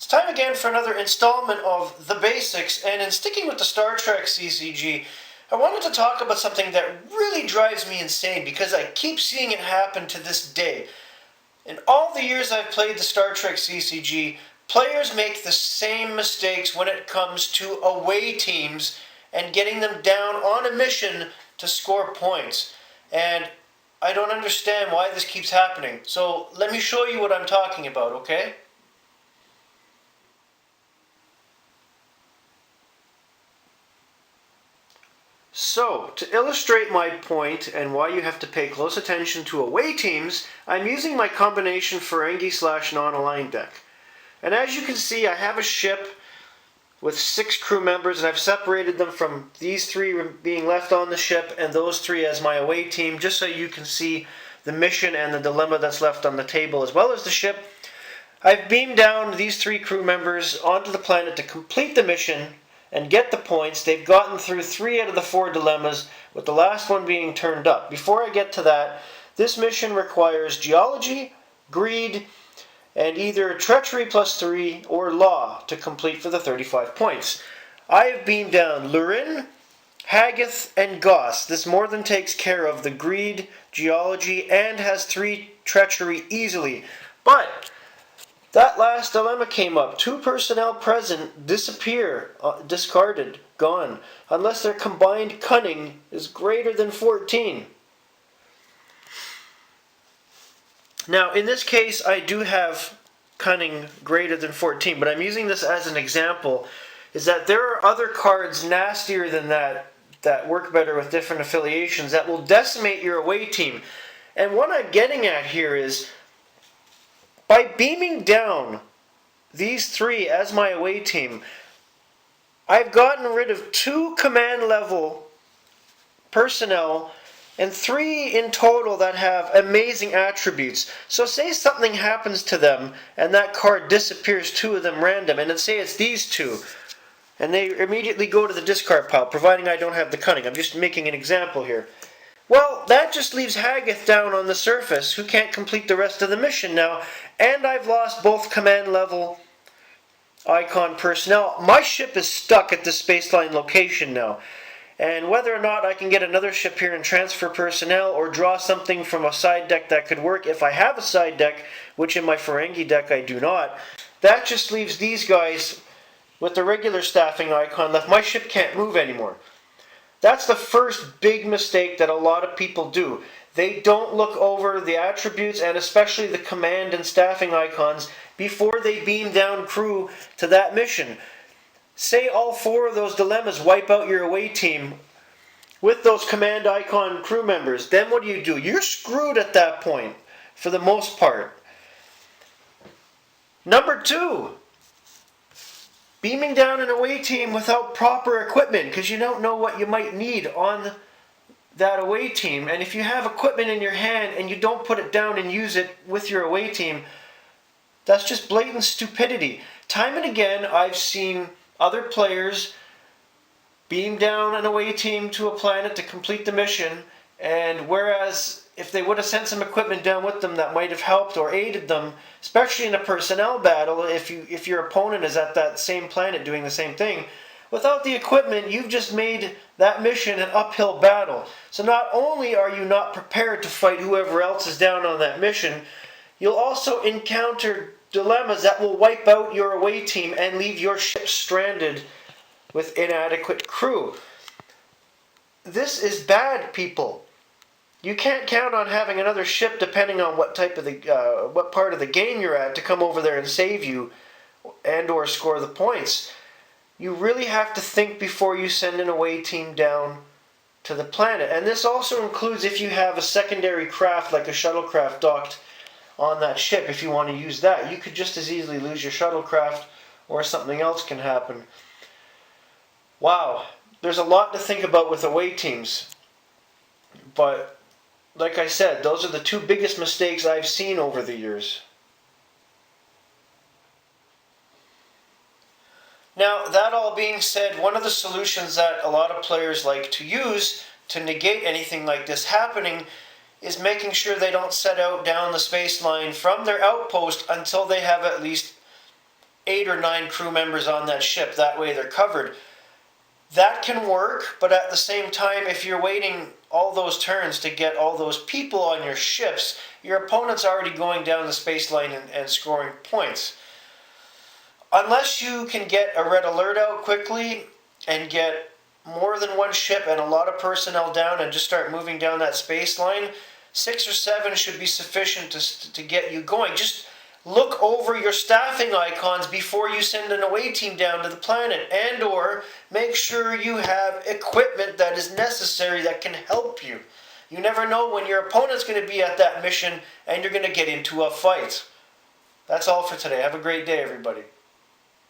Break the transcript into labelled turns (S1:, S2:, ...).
S1: time again for another installment of The Basics, and in sticking with the Star Trek CCG, I wanted to talk about something that really drives me insane because I keep seeing it happen to this day. In all the years I've played the Star Trek CCG, players make the same mistakes when it comes to away teams and getting them down on a mission to score points. And I don't understand why this keeps happening. So let me show you what I'm talking about, okay? So, to illustrate my point and why you have to pay close attention to away teams, I'm using my combination Ferengi/non-aligned deck. And as you can see, I have a ship with 6 crew members, and I've separated them from these 3 being left on the ship and those 3 as my away team, just so you can see the mission and the dilemma that's left on the table as well as the ship. I've beamed down these 3 crew members onto the planet to complete the mission and get the points. They've gotten through 3 out of the 4 dilemmas, with the last one being turned up. Before I get to that, this mission requires geology, greed, and either treachery +3 or law to complete for the 35 points. I have beamed down Lurin, Haggith, and Goss. This more than takes care of the greed, geology, and has 3 treachery easily. But that last dilemma came up. 2 personnel present disappear, discarded, gone, unless their combined cunning is greater than 14. Now, in this case, I do have cunning greater than 14, but I'm using this as an example, is that there are other cards nastier than that work better with different affiliations that will decimate your away team. And what I'm getting at here is, by beaming down these 3 as my away team, I've gotten rid of 2 command level personnel and 3 in total that have amazing attributes. So say something happens to them and that card disappears, 2 of them random, and let's say it's these 2, and they immediately go to the discard pile, providing I don't have the cunning. I'm just making an example here. Well, that just leaves Haggith down on the surface, who can't complete the rest of the mission now, and I've lost both command level icon personnel. My ship is stuck at the spaceline location now, and whether or not I can get another ship here and transfer personnel or draw something from a side deck that could work, if I have a side deck, which in my Ferengi deck I do not, that just leaves these guys with the regular staffing icon left. My ship can't move anymore. That's the first big mistake that a lot of people do. They don't look over the attributes and especially the command and staffing icons before they beam down crew to that mission. Say all 4 of those dilemmas wipe out your away team with those command icon crew members. Then what do? You're screwed at that point, for the most part. Number 2. Beaming down an away team without proper equipment, because you don't know what you might need on that away team. And if you have equipment in your hand and you don't put it down and use it with your away team, that's just blatant stupidity. Time and again, I've seen other players beam down an away team to a planet to complete the mission, and whereas if they would have sent some equipment down with them that might have helped or aided them, especially in a personnel battle, if your opponent is at that same planet doing the same thing, without the equipment, you've just made that mission an uphill battle. So not only are you not prepared to fight whoever else is down on that mission, you'll also encounter dilemmas that will wipe out your away team and leave your ship stranded with inadequate crew. This is bad, people. You can't count on having another ship, depending on what part of the game you're at, to come over there and save you and or score the points. You really have to think before you send an away team down to the planet. And this also includes if you have a secondary craft like a shuttlecraft docked on that ship. If you want to use that, you could just as easily lose your shuttlecraft or something else can happen. Wow, there's a lot to think about with away teams. But like I said, those are the 2 biggest mistakes I've seen over the years. Now, that all being said, one of the solutions that a lot of players like to use to negate anything like this happening is making sure they don't set out down the space line from their outpost until they have at least 8 or 9 crew members on that ship. That way they're covered. That can work, but at the same time, if you're waiting all those turns to get all those people on your ships, your opponent's already going down the space line and scoring points. Unless you can get a red alert out quickly and get more than one ship and a lot of personnel down and just start moving down that space line, 6 or 7 should be sufficient to get you going. Just look over your staffing icons before you send an away team down to the planet, and or make sure you have equipment that is necessary that can help you. You never know when your opponent's going to be at that mission and you're going to get into a fight. That's all for today. Have a great day, everybody.